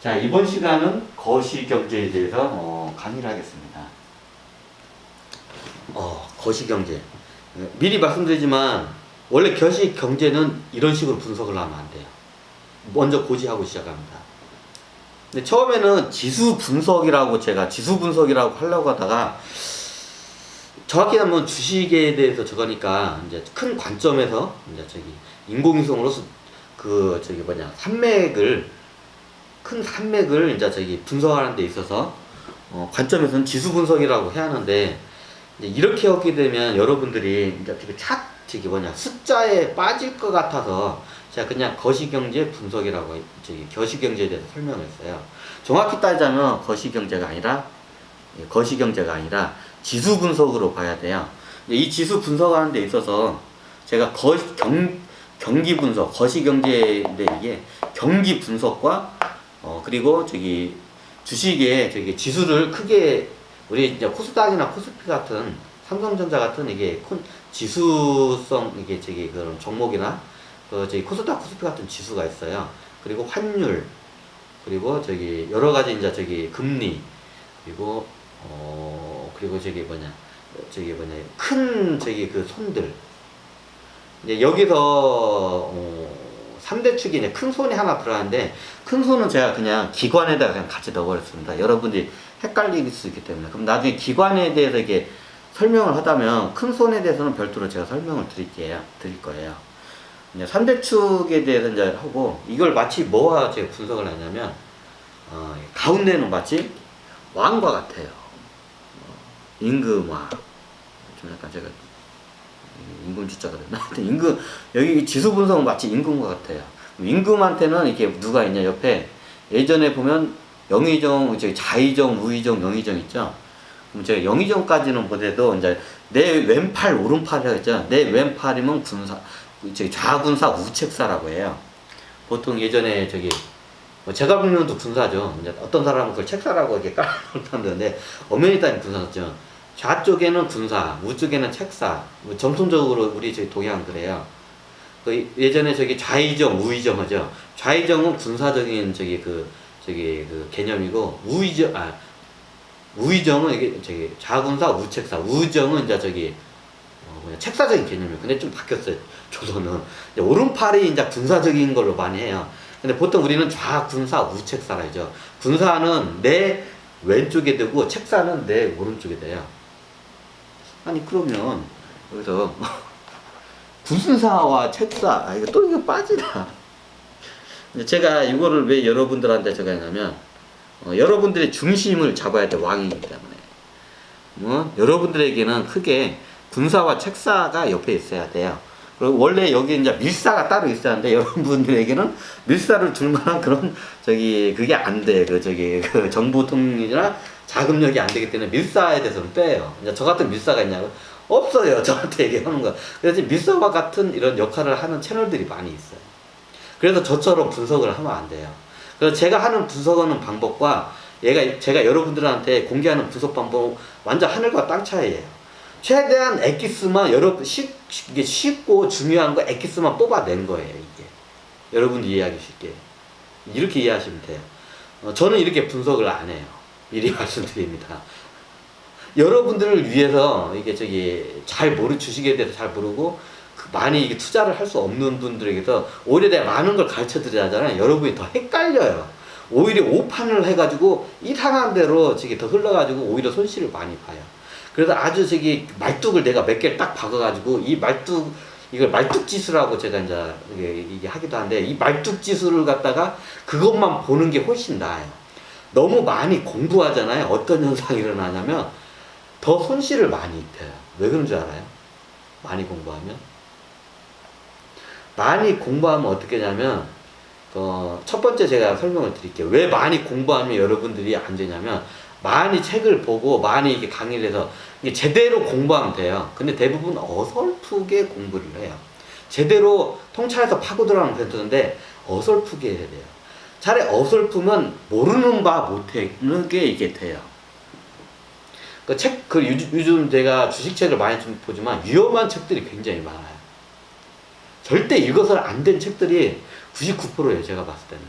자, 이번 시간은 거시경제에 대해서 강의를 하겠습니다. 거시경제. 미리 말씀드리지만 원래 거시경제는 이런 식으로 분석을 하면 안 돼요. 먼저 고지하고 시작합니다. 근데 처음에는 지수 분석이라고 제가 지수 분석이라고 하려고 하다가 정확히 하면 주식에 대해서 저거니까 이제 큰 관점에서 이제 인공위성으로서 큰 산맥을 이제 분석하는 데 있어서 관점에서는 지수 분석이라고 해야 하는데 이제 이렇게 하게 되면 여러분들이 이제 숫자에 빠질 것 같아서 제가 그냥 거시경제 분석이라고 거시경제에 대해서 설명했어요. 정확히 따지자면 거시경제가 아니라 지수 분석으로 봐야 돼요. 이 지수 분석하는 데 있어서 제가 경기 분석, 거시경제인데 이게 경기 분석과 그리고 주식의 지수를 크게 우리 이제 코스닥이나 코스피 같은 삼성전자 같은 이게 지수성 그런 종목이나 코스닥 코스피 같은 지수가 있어요. 그리고 환율, 그리고 여러 가지 이제 금리, 그리고 큰 그 손들. 이제 여기서 3대 축이 이제 큰 손이 하나 들어가는데 큰 손은 제가 그냥 기관에다가 그냥 같이 넣어버렸습니다. 여러분들이 헷갈릴 수 있기 때문에. 그럼 나중에 기관에 대해서 이렇게 설명을 하다면 큰 손에 대해서는 별도로 제가 설명을 드릴 거예요. 이제 3대 축에 대해서 이제 하고 이걸 마치 뭐와 제가 분석을 하냐면 가운데는 마치 왕과 같아요. 임금화. 좀 약간 제가 임금주자가 됐나? 여기 지수 분석은 마치 임금과 같아요. 임금한테는 이렇게 누가 있냐, 옆에. 예전에 보면 영의정, 자의정, 우의정, 영의정 있죠? 그럼 제가 영의정까지는 보더라도 이제 내 왼팔, 오른팔이라고 했죠? 내 왼팔이면 좌군사, 우책사라고 해요. 보통 예전에 제가 보면 군사죠. 이제 어떤 사람은 그걸 책사라고 이렇게 깔아놓는데, 엄연히 따지면 군사죠. 좌쪽에는 군사, 우쪽에는 책사. 정통적으로 우리 동양 그래요. 예전에 좌의정, 우의정 하죠. 좌의정은 군사적인 그 개념이고, 우의정은 이게 좌군사, 우책사. 우정은 이제 책사적인 개념이에요. 근데 좀 바뀌었어요. 조선은. 오른팔이 이제 군사적인 걸로 많이 해요. 근데 보통 우리는 좌군사, 우책사라죠. 군사는 내 왼쪽에 되고, 책사는 내 오른쪽에 돼요. 아니 그러면 여기서 군사와 책사 이거 빠지나. 제가 이거를 왜 여러분들한테 제가 했냐면 여러분들의 중심을 잡아야 돼. 왕이기 때문에 여러분들에게는 크게 군사와 책사가 옆에 있어야 돼요. 그리고 원래 여기 이제 밀사가 따로 있어야 하는데 여러분들에게는 밀사를 줄 만한 그런 그게 안 돼. 그 정보 통일이나 자금력이 안 되기 때문에 밀사에 대해서는 빼요. 이제 저 같은 밀사가 있냐고? 없어요. 저한테 얘기하는 거. 그래서 밀사와 같은 이런 역할을 하는 채널들이 많이 있어요. 그래서 저처럼 분석을 하면 안 돼요. 그래서 제가 하는 분석하는 방법과 제가 여러분들한테 공개하는 분석 방법 완전 하늘과 땅 차이예요. 최대한 엑기스만 이게 쉽고 중요한 거 엑기스만 뽑아낸 거예요. 이게 여러분들 이해하기 쉽게 이렇게 이해하시면 돼요. 저는 이렇게 분석을 안 해요. 미리 말씀드립니다. 여러분들을 위해서 주식에 대해서 잘 모르고 많이 이게 투자를 할 수 없는 분들에게서 오히려 내가 많은 걸 가르쳐 드려야 하잖아요. 여러분이 더 헷갈려요. 오히려 오판을 해가지고 이상한 대로 더 흘러가지고 오히려 손실을 많이 봐요. 그래서 아주 말뚝을 내가 몇 개를 딱 박아가지고 이걸 말뚝지수라고 제가 이게 하기도 하는데 이 말뚝지수를 갖다가 그것만 보는 게 훨씬 나아요. 너무 많이 공부하잖아요. 어떤 현상이 일어나냐면 더 손실을 많이 입혀요. 왜 그런 줄 알아요? 많이 공부하면 어떻게 하냐면 첫 번째 제가 설명을 드릴게요. 왜 많이 공부하면 여러분들이 안 되냐면 많이 책을 보고 많이 이렇게 강의를 해서 제대로 공부하면 돼요. 근데 대부분 어설프게 공부를 해요. 제대로 통찰해서 파고 들어가면 괜찮은데 어설프게 해야 돼요. 차라리 어설프면 모르는 바 못하는 게 이게 돼요. 요즘 제가 주식책을 많이 좀 보지만 위험한 책들이 굉장히 많아요. 절대 읽어서는 안 된 책들이 99%예요. 제가 봤을 때는.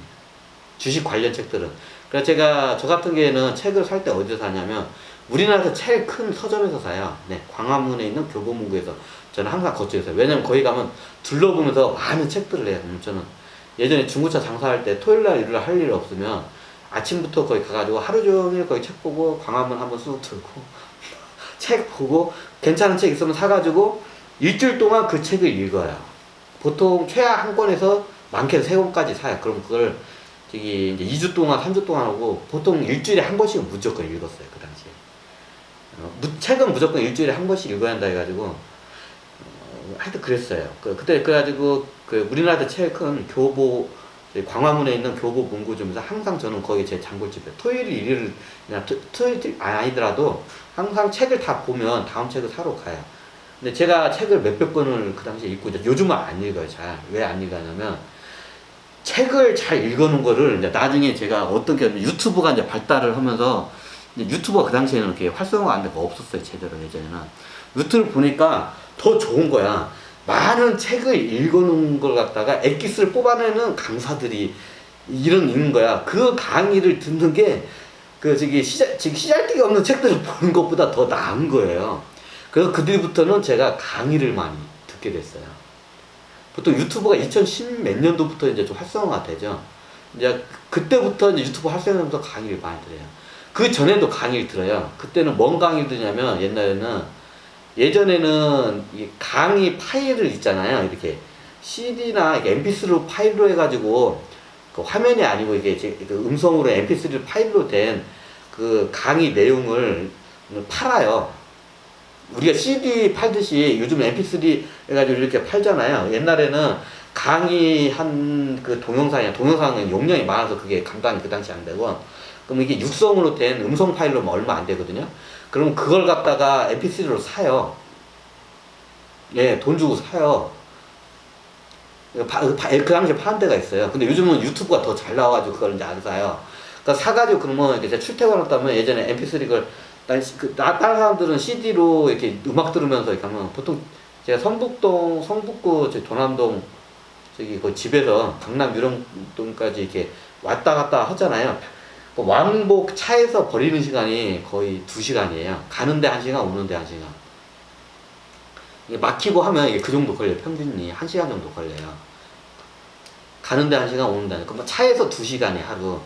주식 관련 책들은. 그래서 저 같은 경우에는 책을 살 때 어디서 사냐면, 우리나라에서 제일 큰 서점에서 사요. 네, 광화문에 있는 교보문고에서 저는 항상 거쳐서 사요. 왜냐면 거기 가면 둘러보면서 많은 책들을 해요. 저는 예전에 중고차 장사할 때 토요일날 일요일 할 일 없으면 아침부터 거기 가가지고 하루 종일 거기 책 보고 광화문 한번 쑥 들고 책 보고 괜찮은 책 있으면 사가지고 일주일 동안 그 책을 읽어요. 보통 최하 한 권에서 많게는 3권까지 사요. 그럼 그걸 저기 이제 2주 동안 3주 동안 하고 보통 일주일에 한 권씩은 무조건 읽었어요. 그 당시에. 책은 무조건 일주일에 한 권씩 읽어야 한다 해가지고 하여튼 그랬어요. 그때 그래가지고 우리나라에서 제일 큰 교보 광화문에 있는 교보 문고점에서 항상 저는 거기 제 단골집에 토요일 일요일 그냥 토요일 아니더라도 항상 책을 다 보면 다음 책을 사러 가요. 근데 제가 책을 몇백 권을 그 당시에 읽고 이제 요즘은 안 읽어요. 잘. 왜 안 읽냐면 책을 잘 읽어놓은 거를 이제 나중에 제가 어떻게 유튜브가 이제 발달을 하면서 이제 유튜버가 그 당시에는 이렇게 활성화가 안 되고 없었어요. 제대로 예전에는. 유튜브를 보니까 더 좋은 거야. 많은 책을 읽어놓은 걸 갖다가 엑기스를 뽑아내는 강사들이 있는 거야. 그 강의를 듣는 게 지금 시잘데기 없는 책들을 보는 것보다 더 나은 거예요. 그래서 그 뒤부터는 제가 강의를 많이 듣게 됐어요. 보통 유튜브가 2010 몇 년도부터 이제 좀 활성화가 되죠. 이제 그때부터 이제 유튜브 활성화하면서 강의를 많이 들어요. 그 전에도 강의를 들어요. 그때는 뭔 강의를 듣냐면 예전에는 이 강의 파일을 있잖아요. 이렇게 CD나 이렇게 MP3로 파일로 해가지고 그 화면이 아니고 이게 그 음성으로 MP3 파일로 된 그 강의 내용을 팔아요. 우리가 CD 팔듯이 요즘 MP3 해가지고 이렇게 팔잖아요. 옛날에는 강의한 그 동영상은 용량이 많아서 그게 감당이 그 당시 안 되고, 그럼 이게 육성으로 된 음성 파일로 얼마 안 되거든요. 그럼 그걸 갖다가 MP3로 사요. 예, 돈 주고 사요. 그 당시에 파는 데가 있어요. 근데 요즘은 유튜브가 더 잘 나와가지고 그걸 이제 안 사요. 그러니까 사가지고 그러면 이제 출퇴근했다면 예전에 MP3 걸 다른 사람들은 CD로 이렇게 음악 들으면서 이렇게 하면 보통 제가 성북구 도남동 그 집에서 강남 유령동까지 이렇게 왔다 갔다 하잖아요. 왕복 차에서 버리는 시간이 거의 2시간이에요. 가는데 1시간, 오는데 1시간. 이게 막히고 하면 이게 그 정도 걸려요. 평균이 1시간 정도 걸려요. 가는데 1시간, 오는데 1시간. 그럼 차에서 2시간이 하루.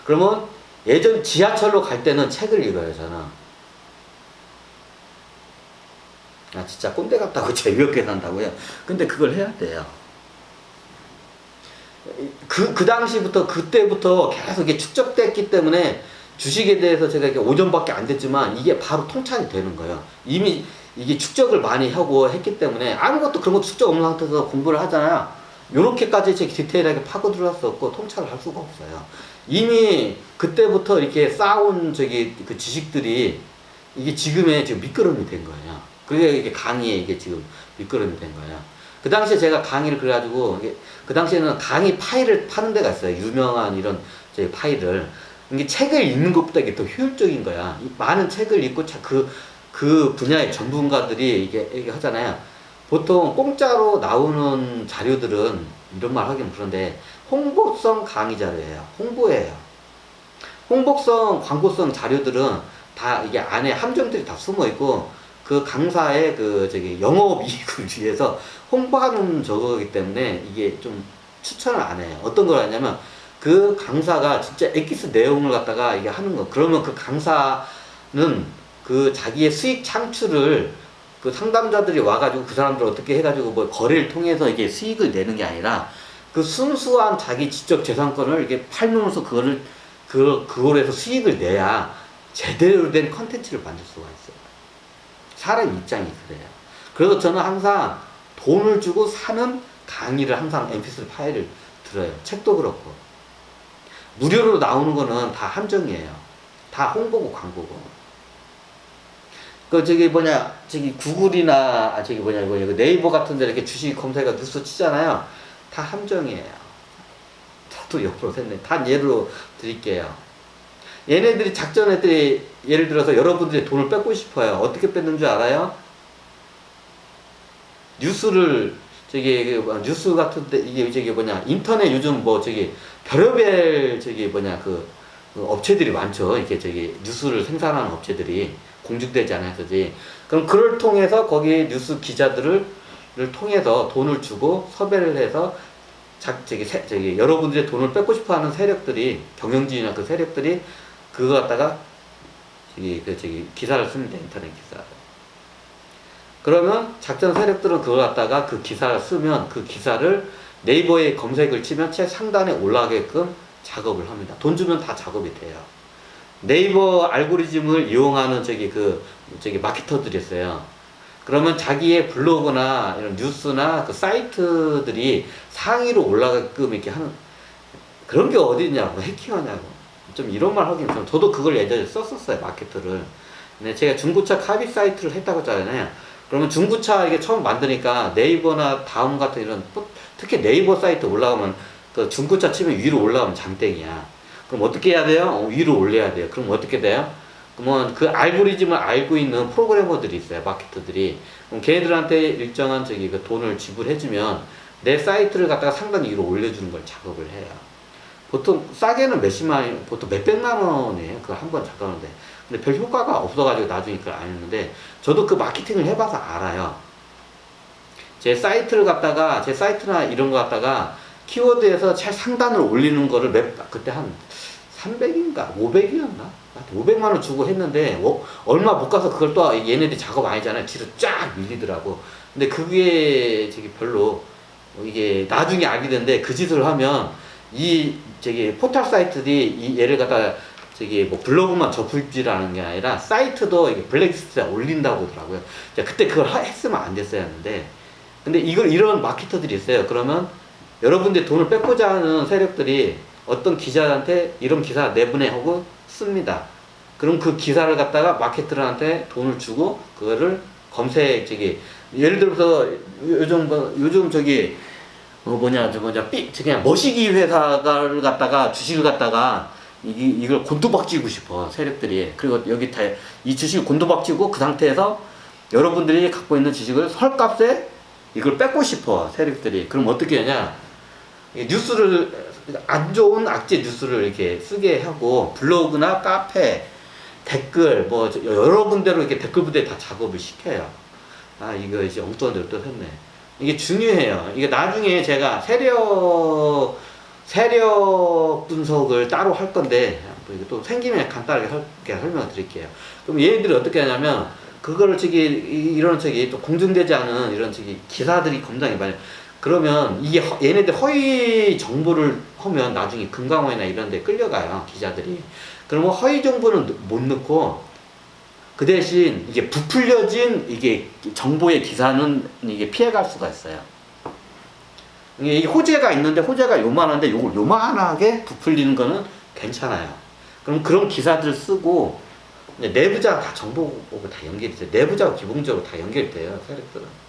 그러면 예전 지하철로 갈 때는 책을 읽어요, 저는. 아, 진짜 꼰대 같다고 재미없게 산다고요? 근데 그걸 해야 돼요. 그때부터 계속 이게 축적됐기 때문에 주식에 대해서 제가 이렇게 5년밖에 안 됐지만 이게 바로 통찰이 되는 거예요. 이미 이게 축적을 많이 하고 했기 때문에 아무것도 그런 거 축적 없는 상태에서 공부를 하잖아요. 요렇게까지 제 디테일하게 파고 들어갈 수 없고 통찰을 할 수가 없어요. 이미 그때부터 이렇게 쌓아온 그 지식들이 이게 지금의 지금 미끄럼이 된 거예요. 그게 이게 강의에 이게 지금 미끄럼이 된 거예요. 그 당시에 제가 강의를 그래가지고 그 당시에는 강의 파일을 파는 데가 있어요. 유명한 이런 파일을. 이게 책을 읽는 것보다 이게 더 효율적인 거야. 많은 책을 읽고 그 분야의 전문가들이 이게 하잖아요. 보통 공짜로 나오는 자료들은 이런 말 하긴 그런데 홍보성 강의 자료예요. 홍보예요. 홍보성, 광고성 자료들은 다 이게 안에 함정들이 다 숨어 있고 그 강사의 영업이익을 위해서 홍보하는 저거기 때문에 이게 좀 추천을 안 해요. 어떤 걸 하냐면 그 강사가 진짜 엑기스 내용을 갖다가 이게 하는 거. 그러면 그 강사는 그 자기의 수익 창출을 그 상담자들이 와가지고 그 사람들 어떻게 해가지고 뭐 거래를 통해서 이게 수익을 내는 게 아니라 그 순수한 자기 지적 재산권을 이게 팔면서 그걸 해서 수익을 내야 제대로 된 컨텐츠를 만들 수가 있어요. 사람 입장이 그래요. 그래서 저는 항상 돈을 주고 사는 강의를 항상 mp3 파일을 들어요. 책도 그렇고. 무료로 나오는 거는 다 함정이에요. 다 홍보고 광고고. 구글이나, 그 네이버 같은 데 이렇게 주식 검색어 뉴스 치잖아요. 다 함정이에요. 또 옆으로 샜네. 단 예로 드릴게요. 얘네들이 작전했더니 예를 들어서 여러분들이 돈을 뺏고 싶어요. 어떻게 뺏는 줄 알아요? 뉴스를 저기 뉴스 같은데 이게 저기 뭐냐 인터넷 요즘 뭐 저기 별의별 저기 뭐냐 그 업체들이 많죠. 이렇게 저기 뉴스를 생산하는 업체들이 공중되지 않아서지. 그럼 그를 통해서 거기 뉴스 기자들을 통해서 돈을 주고 섭외를 해서 저기 여러분들의 돈을 뺏고 싶어하는 세력들이 경영진이나 그 세력들이 그거 갖다가 저기 기사를 씁니다. 인터넷 기사. 그러면 작전 세력들은 그걸 갖다가 그 기사를 쓰면 그 기사를 네이버에 검색을 치면 책 상단에 올라가게끔 작업을 합니다. 돈 주면 다 작업이 돼요. 네이버 알고리즘을 이용하는 저기 마케터들이 있어요. 그러면 자기의 블로그나 이런 뉴스나 그 사이트들이 상위로 올라가게끔 이렇게 하는 그런 게 어디 있냐고, 해킹하냐고. 좀 이런 말 하긴 좀, 저도 그걸 예전에 썼었어요, 마케터를. 근데 제가 중고차 카비 사이트를 했다고 했잖아요. 그러면 중고차 이게 처음 만드니까 네이버나 다음 같은 이런, 특히 네이버 사이트 올라가면 그 중고차 치면 위로 올라가면 장땡이야. 그럼 어떻게 해야 돼요? 위로 올려야 돼요. 그럼 어떻게 돼요? 그러면 그 알고리즘을 알고 있는 프로그래머들이 있어요, 마케터들이. 그럼 걔네들한테 일정한 저기 그 돈을 지불해주면 내 사이트를 갖다가 상당히 위로 올려주는 걸 작업을 해요. 보통 싸게는 몇십만, 보통 몇백만 원이에요. 그거 한 번 작업하는데. 근데 별 효과가 없어가지고 나중에 그걸 안 했는데, 저도 그 마케팅을 해봐서 알아요. 제 사이트나 이런 거 갖다가 키워드에서 최상단을 올리는 거를 그때 한 300인가 500이었나? 500만 원 주고 했는데 얼마 못 가서 그걸 또 얘네들이 작업 아니잖아요. 뒤로 쫙 밀리더라고. 근데 그게 저기 별로 이게 나중에 알게 됐는데, 그 짓을 하면 이 저기 포털 사이트들이 이 얘를 갖다 저기 뭐 블로그만 접을지라는 게 아니라 사이트도 이게 블랙리스트에 올린다고 하더라고요. 그때 그걸 했으면 안 됐어야 하는데, 근데 이런 마케터들이 있어요. 그러면 여러분들 돈을 뺏고자 하는 세력들이 어떤 기자한테 이런 기사 내보내 하고 씁니다. 그럼 그 기사를 갖다가 마케터들한테 돈을 주고 그거를 저기 예를 들어서 요즘 저기 그냥 머시기 회사를 갖다가 주식을 갖다가 이걸 곤두박쥐고 싶어, 세력들이. 그리고 여기 이 주식을 곤두박쥐고 그 상태에서 여러분들이 갖고 있는 주식을 헐값에 이걸 뺏고 싶어, 세력들이. 그럼 어떻게 하냐? 뉴스를, 안 좋은 악재 뉴스를 이렇게 쓰게 하고, 블로그나 카페, 댓글, 여러 군데로 이렇게 댓글 부대에 다 작업을 시켜요. 이거 이제 엉뚱한 데로 또 했네. 이게 중요해요. 이게 나중에 제가 세력 분석을 따로 할 건데, 이거 또 생기면 간단하게 설명을 드릴게요. 그럼 얘네들이 어떻게 하냐면, 그거를 이런 또 공중되지 않은 이런 기사들이 굉장히 많이, 그러면 이게 얘네들 허위 정보를 하면 나중에 금강원이나 이런 데 끌려가요, 기자들이. 그러면 허위 정보는 못 넣고, 그 대신 이게 부풀려진 이게 정보의 기사는 이게 피해갈 수가 있어요. 이게 호재가 있는데, 호재가 요만한데 요걸 요만하게 부풀리는 거는 괜찮아요. 그럼 그런 기사들 쓰고, 내부자가 다 정보하고 다 연결이 돼요. 내부자가 기본적으로 다 연결돼요, 세력들은.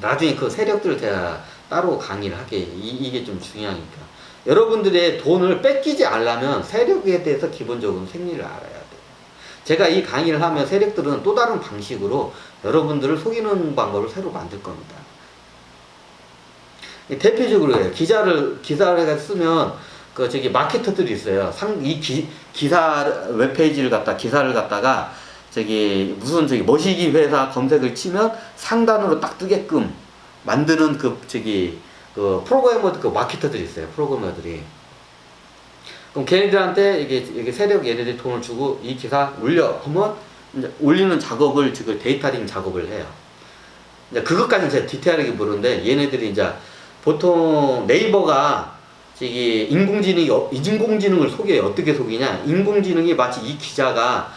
나중에 그 세력들을 제가 따로 강의를 하게, 이게 좀 중요하니까. 여러분들의 돈을 뺏기지 않으려면 세력에 대해서 기본적으로 생리를 알아야 돼요. 제가 이 강의를 하면 세력들은 또 다른 방식으로 여러분들을 속이는 방법을 새로 만들 겁니다. 대표적으로 기사를 쓰면 마케터들이 있어요. 기사 웹페이지를 기사를 갖다가 무슨 머시기 회사 검색을 치면 상단으로 딱 뜨게끔 만드는 그 마케터들이 있어요. 프로그래머들이. 그럼 걔네들한테 이게 세력 얘네들이 돈을 주고 이 기사 하면 이제 올리는 작업을 데이터링 작업을 해요. 이제 그것까지는 제가 디테일하게 모르는데, 얘네들이 이제 보통 네이버가 인공지능을 속여요. 어떻게 속이냐? 인공지능이 마치 이 기사가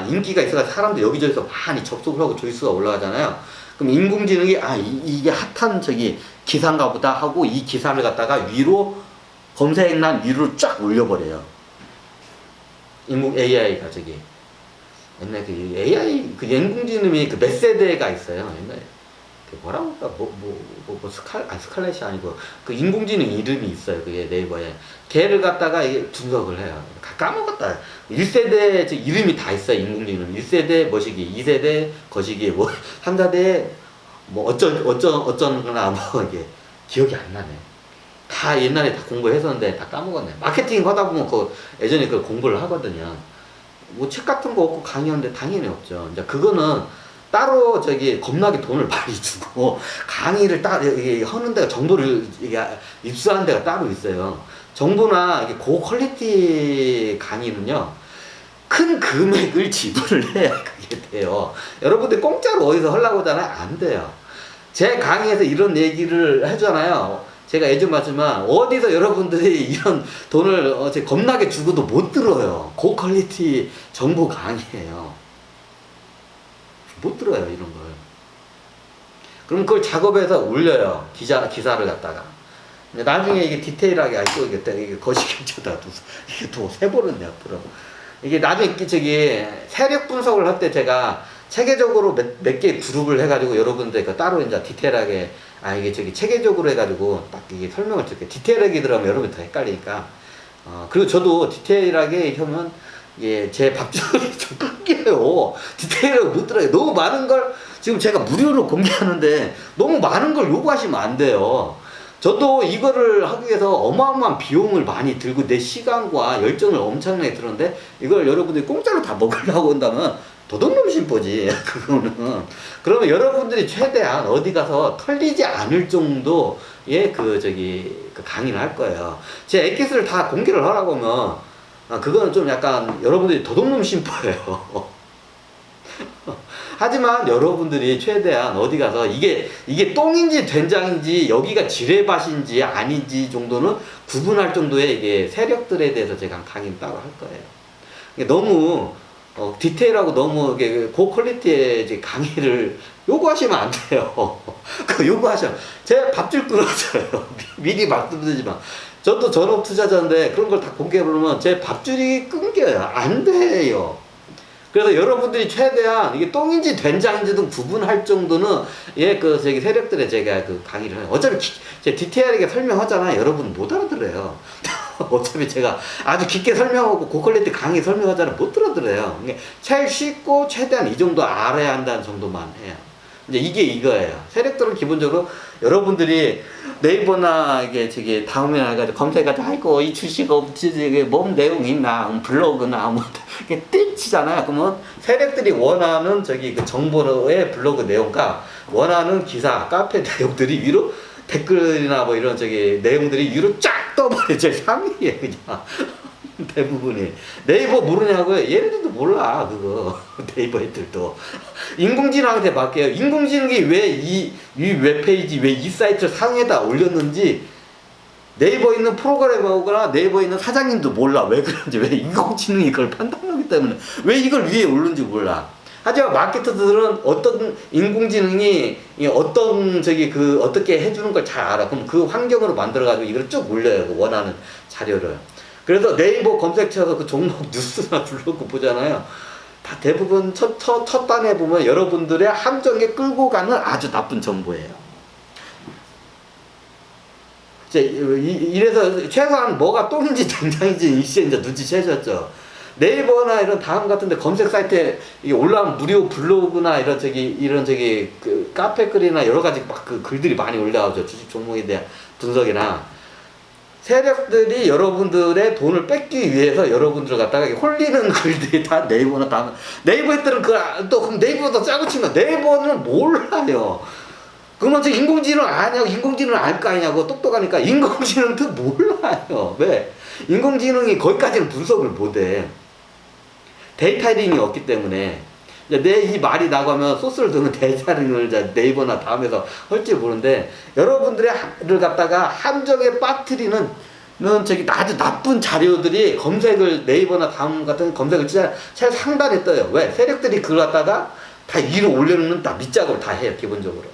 인기가 있어서 사람들 여기저기서 많이 접속을 하고 조회수가 올라가잖아요. 그럼 인공지능이 이게 핫한 기사인가 보다 하고 이 기사를 갖다가 위로 검색란 위로 쫙 올려버려요. AI가 옛날에 AI 인공지능이 몇 세대가 있어요. 옛날에 뭐라고 할까? 스칼렛이 아니고 그 인공지능 이름이 있어요. 그게 네이버에. 걔를 갖다가 분석을 해요. 까먹었다. 1세대 이름이 다 있어요. 인공지능 1세대 머시기, 2세대 거시기, 3세대 뭐 어쩌거나 뭐 이게 기억이 안 나네. 다 옛날에 다 공부했었는데 다 까먹었네. 마케팅 하다 보면 그 예전에 그 공부를 하거든요. 뭐 책 같은 거 없고 강의하는데 당연히 없죠. 이제 그거는 따로 저기 겁나게 돈을 많이 주고 강의를 따로 이게 하는 데가 정보를 이게 입수하는 데가 따로 있어요. 정보나 이게 고퀄리티 강의는요. 큰 금액을 지불을 해야 그게 돼요. 여러분들 공짜로 어디서 하려고 하잖아요. 안 돼요. 제 강의에서 이런 얘기를 하잖아요. 제가 예전 말했지만 어디서 여러분들이 이런 돈을 겁나게 주고도 못 들어요. 고퀄리티 정보 강의예요. 못 들어요 이런 걸. 그럼 그걸 작업해서 올려요. 기사를 갖다가. 나중에 이게 디테일하게 알고 이게 거시경제다 이게 또 세버렸네 앞으로. 이게 나중에 저기 세력 분석을 할 때 제가 체계적으로 몇 개 그룹을 해가지고 여러분들 따로 이제 디테일하게 이게 저기 체계적으로 해가지고 딱 이게 설명을 드릴게요. 디테일하게 들어가면 여러분이 더 헷갈리니까. 그리고 저도 디테일하게 하면 예, 제 밥줄이 좀 끊겨요. 디테일하게 못 들어요. 너무 많은 걸 지금 제가 무료로 공개하는데 너무 많은 걸 요구하시면 안 돼요. 저도 이거를 하기 위해서 어마어마한 비용을 많이 들고 내 시간과 열정을 엄청나게 들었는데 이걸 여러분들이 공짜로 다 먹으려고 한다면 도둑놈 심보지 그거는. 그러면 여러분들이 최대한 어디 가서 털리지 않을 정도의 그 강의를 할 거예요. 제 엑기스를 다 공개를 하라고 하면 그거는 좀 약간 여러분들이 도둑놈 심보예요. 하지만 여러분들이 최대한 어디 가서 이게 똥인지 된장인지 여기가 지뢰밭인지 아닌지 정도는 구분할 정도의 이게 세력들에 대해서 제가 강의를 따로 할 거예요. 너무 디테일하고 너무 고퀄리티의 이제 강의를 요구하시면 안 돼요. 그 요구하시면 제 밥줄 끊어져요. 미리 말씀드리지만 저도 전업 투자자인데 그런 걸 다 공개해보면 제 밥줄이 끊겨요. 안 돼요. 그래서 여러분들이 최대한 이게 똥인지 된장인지도 구분할 정도는 세력들에 제가 그 강의를 해요. 어차피 제가 디테일하게 설명하잖아요. 여러분 못 알아들어요. 어차피 제가 아주 깊게 설명하고 고퀄리티 강의 설명하잖아요. 못 알아들어요. 제일 쉽고 최대한 이 정도 알아야 한다는 정도만 해요. 이제 이게 이거예요. 세력들은 기본적으로 여러분들이 네이버나 다음에 나가지고 검색해가지고 아이고 이 주식 없지 뭔 내용 있나 블로그나 뭐 이렇게 띵치잖아요. 그러면 세력들이 원하는 그 정보의 블로그 내용과 원하는 기사 카페 내용들이 위로 댓글이나 뭐 이런 내용들이 위로 쫙 떠버려. 제 3위에 그냥 대부분이. 네이버 모르냐고요? 얘네들도 몰라 그거. 네이버 애들도 인공지능한테 맡겨요. 인공지능이 왜 이 웹페이지 왜 이 사이트를 상에다 올렸는지 네이버에 있는 프로그래머거나 네이버에 있는 사장님도 몰라. 왜 그런지. 왜 인공지능이 그걸 판단하기 때문에 왜 이걸 위에 올른지 몰라. 하지만 마케터들은 어떤 인공지능이 어떤 어떻게 해주는 걸 잘 알아. 그럼 그 환경으로 만들어가지고 이걸 쭉 올려요. 원하는 자료를. 그래서 네이버 검색쳐서 그 종목 뉴스나 블로그 보잖아요. 다 대부분 첫 단에 보면 여러분들의 함정에 끌고 가는 아주 나쁜 정보예요. 이래서 최소한 뭐가 똥인지 된장인지 이제 눈치채셨죠. 네이버나 이런 다음 같은데 검색 사이트에 올라온 무료 블로그나 이런 그 카페 글이나 여러 가지 막 그 글들이 많이 올라오죠. 주식 종목에 대한 분석이나. 세력들이 여러분들의 돈을 뺏기 위해서 여러분들을 갖다가 홀리는 글들이 다 네이버나 다음. 네이버 애들은 그럼 네이버보다 짜고 치면 네이버는 몰라요. 그러면 저 인공지능 아냐고. 인공지능 알 거 아니냐고. 똑똑하니까. 인공지능도 몰라요. 왜? 인공지능이 거기까지는 분석을 못해. 데이터링이 없기 때문에. 내 이 말이 나가면 소스를 두는 데이터링을 네이버나 다음에서 할지 모르는데 여러분들을 갖다가 함정에 빠뜨리는 아주 나쁜 자료들이 검색을 네이버나 다음 같은 검색을 제일 상단에 떠요. 왜? 세력들이 그걸 갖다가 다 위로 올려놓는 다 밑작업을 다 해요. 기본적으로.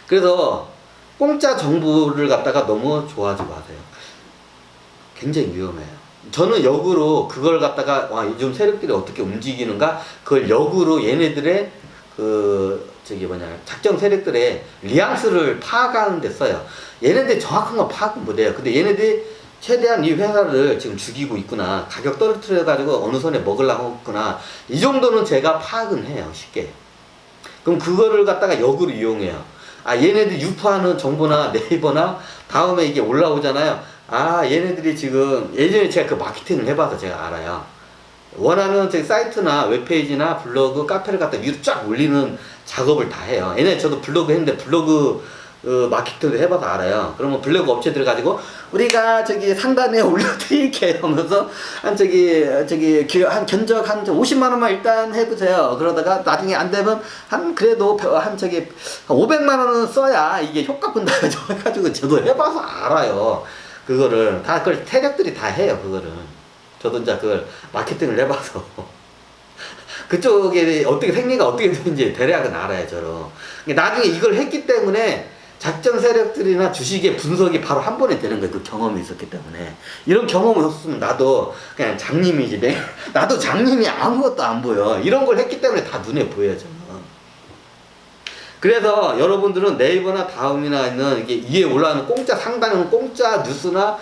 그래서 공짜 정보를 갖다가 너무 좋아하지 마세요. 굉장히 위험해요. 저는 역으로 그걸 갖다가 요즘 세력들이 어떻게 움직이는가 그걸 역으로 얘네들의 작정 세력들의 뉘앙스를 파악하는 데 써요. 얘네들이 정확한 건 파악은 못해요. 근데 얘네들이 최대한 이 회사를 지금 죽이고 있구나, 가격 떨어뜨려 가지고 어느 선에 먹으려고 했구나, 이 정도는 제가 파악은 해요. 쉽게. 그럼 그거를 갖다가 역으로 이용해요. 아, 얘네들 유포하는 정보나 네이버나 다음에 이게 올라오잖아요. 아, 얘네들이 지금 예전에 제가 그 마케팅을 해봐서 제가 알아요. 원하는 제 사이트나 웹페이지나 블로그, 카페를 갖다 위로 쫙 올리는 작업을 다 해요. 옛날에 저도 블로그 했는데 블로그 마케팅도 해봐서 알아요. 그러면 블로그 업체들 가지고 우리가 저기 상단에 올려드릴게요 하면서 한 견적 한 50만 원만 일단 해보세요. 그러다가 나중에 안 되면 그래도 한 500만 원은 써야 이게 효과 본다 해가지고 저도 해봐서 알아요. 그거를 다 그걸 세력들이 다 해요. 그거를 저도 이제 그걸 마케팅을 해봐서 그쪽에 어떻게 생리가 어떻게 되는지 대략은 알아요. 저로 나중에 이걸 했기 때문에 작전 세력들이나 주식의 분석이 바로 한 번에 되는 거예요. 그 경험이 있었기 때문에. 이런 경험이 없으면 나도 그냥 장님이지. 나도 장님이 아무것도 안 보여. 이런 걸 했기 때문에 다 눈에 보여요. 저는. 그래서 여러분들은 네이버나 다음이나 있는 이게 위에 올라오는 공짜 상단은 공짜 뉴스나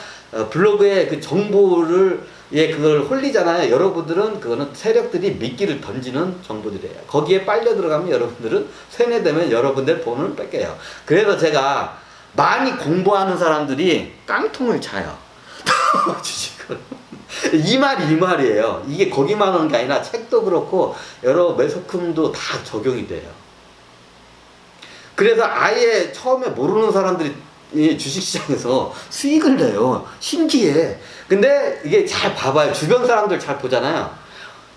블로그의 그 정보를 그걸 홀리잖아요. 여러분들은 그거는 세력들이 미끼를 던지는 정보들이에요. 거기에 빨려 들어가면 여러분들은 세뇌되면 여러분들 돈을 뺏겨요. 그래서 제가 많이 공부하는 사람들이 깡통을 차요. 주식을. 이 말이에요. 이게 거기만 오는 게 아니라 책도 그렇고 여러 매석품도 다 적용이 돼요. 그래서 아예 처음에 모르는 사람들이 주식시장에서 수익을 내요. 신기해. 근데 이게 잘 봐봐요. 주변 사람들 잘 보잖아요.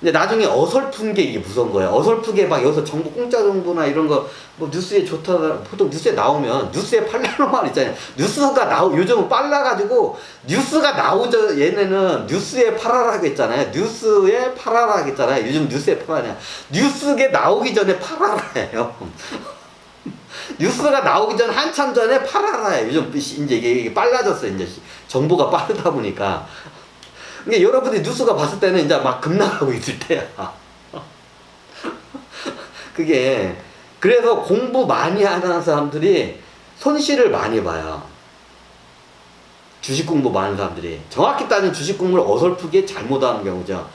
근데 나중에 어설픈 게 이게 무서운 거예요. 어설프게 막 여기서 정보, 공짜 정보나 이런 거, 뭐 뉴스에 좋다, 보통 뉴스에 나오면, 뉴스에 팔라는 말 있잖아요. 요즘은 빨라가지고, 뉴스가 나오죠. 얘네는 뉴스에 팔아라 하겠잖아요. 뉴스에 팔아라 하겠잖아요. 요즘 뉴스에 팔아냐. 뉴스에 나오기 전에 팔아라예요. 뉴스가 나오기 전 한참 전에 팔아라. 요즘 이제 이게 빨라졌어요. 이제 정보가 빠르다 보니까. 그러니까 여러분이 뉴스가 봤을 때는 이제 막 급락하고 있을 때야. 그게 그래서 공부 많이 하는 사람들이 손실을 많이 봐요. 주식 공부 많은 사람들이 정확히 따지면 주식 공부를 어설프게 잘못하는 경우죠.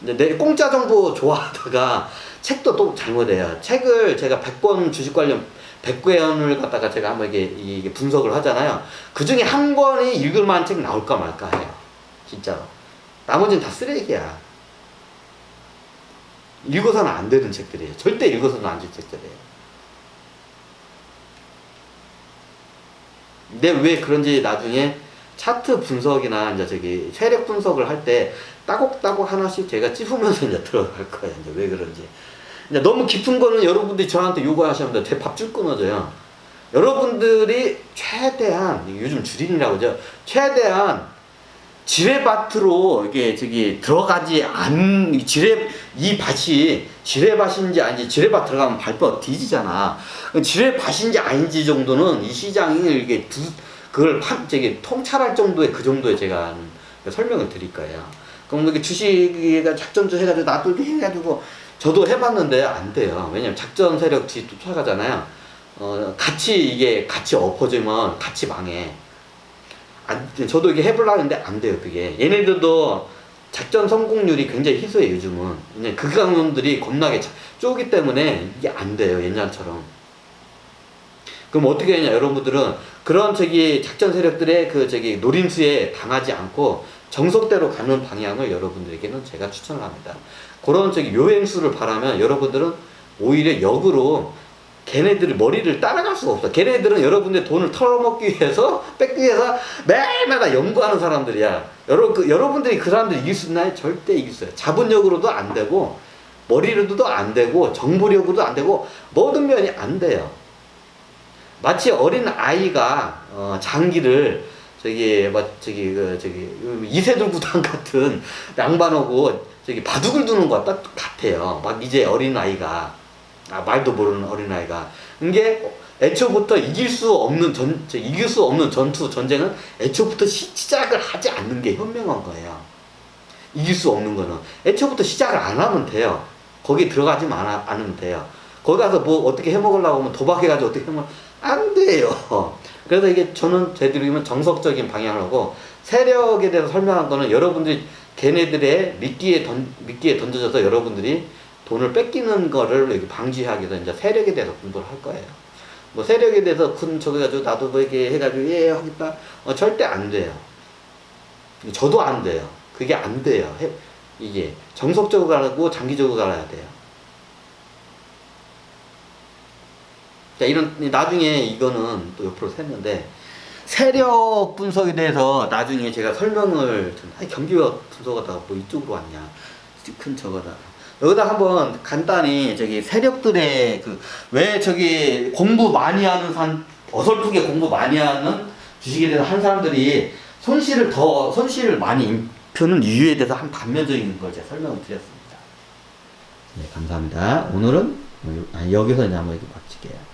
내 공짜 정보 좋아하다가 책도 또 잘못해요. 책을 제가 100권 주식 관련 100권을 갖다가 제가 한번 이게 분석을 하잖아요. 그 중에 한 권이 읽을 만한 책 나올까 말까 해요. 진짜로. 나머지는 다 쓰레기야. 읽어서는 안 되는 책들이에요. 절대 읽어서는 안 될 책들이에요. 근데 왜 그런지 나중에 차트 분석이나 이제 세력 분석을 할 때 따곡따곡 하나씩 제가 찝으면서 이제 들어갈 거예요. 이제 왜 그런지. 너무 깊은 거는 여러분들이 저한테 요구하시면 제 밥줄 끊어져요. 여러분들이 최대한, 요즘 주린이라고 하죠. 최대한 지뢰밭으로 이게 들어가지 이 밭이 지뢰밭인지 아닌지, 지뢰밭 들어가면 발뻗 뒤지잖아. 지뢰밭인지 아닌지 정도는 이 시장이 그걸 통찰할 정도의 그 정도의 제가 설명을 드릴 거예요. 그럼 이렇게 주식이가 작전주 해가지고 나도 이렇게 해가지고 저도 해봤는데 안 돼요. 왜냐면 작전 세력이 쫓아가잖아요. 같이 엎어지면 같이 망해. 저도 이게 해보려고 했는데 안 돼요. 그게 얘네들도 작전 성공률이 굉장히 희소해요. 요즘은 그냥 극강놈들이 겁나게 쪼기 때문에 이게 안 돼요. 옛날처럼. 그럼 어떻게 하냐? 여러분들은 그런 작전 세력들의 노림수에 당하지 않고 정석대로 가는 방향을 여러분들에게는 제가 추천을 합니다. 그런 요행수를 바라면 여러분들은 오히려 역으로 걔네들 머리를 따라갈 수가 없어. 걔네들은 여러분의 돈을 털어먹기 위해서, 뺏기 위해서 매일마다 연구하는 사람들이야. 여러분들이 그 사람들 이길 수 있나요? 절대 이길 수 없어요. 자본력으로도 안 되고, 머리로도 안 되고, 정보력으로도 안 되고, 모든 면이 안 돼요. 마치 어린 아이가 장기를 이세돌 구단 같은 양반하고 바둑을 두는 것 같아요. 막 이제 어린 아이가 말도 모르는 어린 아이가 이게 애초부터 이길 수 없는 전투 전쟁은 애초부터 시작을 하지 않는 게 현명한 거예요. 이길 수 없는 거는 애초부터 시작을 안 하면 돼요. 거기 들어가지만 않으면 돼요. 거기 가서 뭐 어떻게 해먹으려고 하면 도박해가지고 어떻게 해먹으면 안 돼요. 그래서 이게 저는 제대로 정석적인 방향을 하고 세력에 대해서 설명한 거는 여러분들이 걔네들의 미끼에 던져져서 여러분들이 돈을 뺏기는 거를 이렇게 방지하기 위해서 이제 세력에 대해서 공부를 할 거예요. 뭐 세력에 대해서 큰 저거 가지고 나도 뭐 이렇게 해가지고 예 하겠다. 절대 안 돼요. 저도 안 돼요. 그게 안 돼요. 이게 정석적으로 가고 장기적으로 가야 돼요. 자, 이런 나중에 이거는 또 옆으로 샜는데 세력 분석에 대해서 나중에 제가 설명을 경기와 분석하다가 뭐 이쪽으로 왔냐 큰 저거다. 여기다 한번 간단히 저기 세력들의 그 왜 저기 공부 많이 하는 어설프게 공부 많이 하는 주식에 대해서 한 사람들이 손실을 많이 입히는 이유에 대해서 한 단면적인 걸 제가 설명을 드렸습니다. 네, 감사합니다. 오늘은 여기서 이제 한번 이렇게 마칠게요.